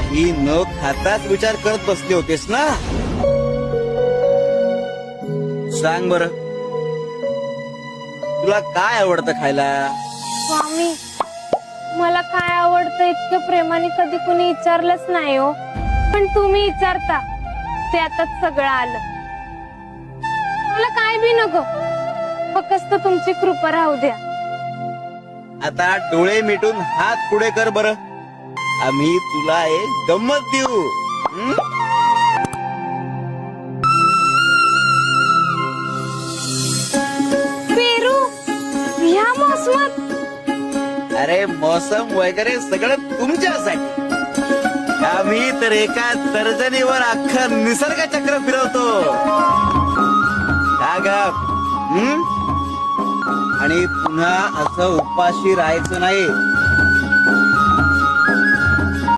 काही न खाताच विचार करत बसले होतेस ना? सांग बर, तुला काय आवडतं खायला? स्वामी, मला काय आवडतं इतक्या प्रेमाने कधी कुणी विचारलंच नाही हो. पण तुम्ही विचारता त्यातच सगळं आलं. मला काय बी नको, फक्त तुमची कृपा राहू द्या. आता डोळे मिटून हात पुढे कर बर, आम्ही तुला एक गंमत देऊ. हं? पेरू ह्या मोसमात? अरे मौसम वगैरे सगळं तुमच्यासाठी. आम्ही तर एका तर्जनीवर अख्खं निसर्ग चक्र फिरवतो. का ग? हं? आणि पुन्हा असं उपाशी राहायचं नाही.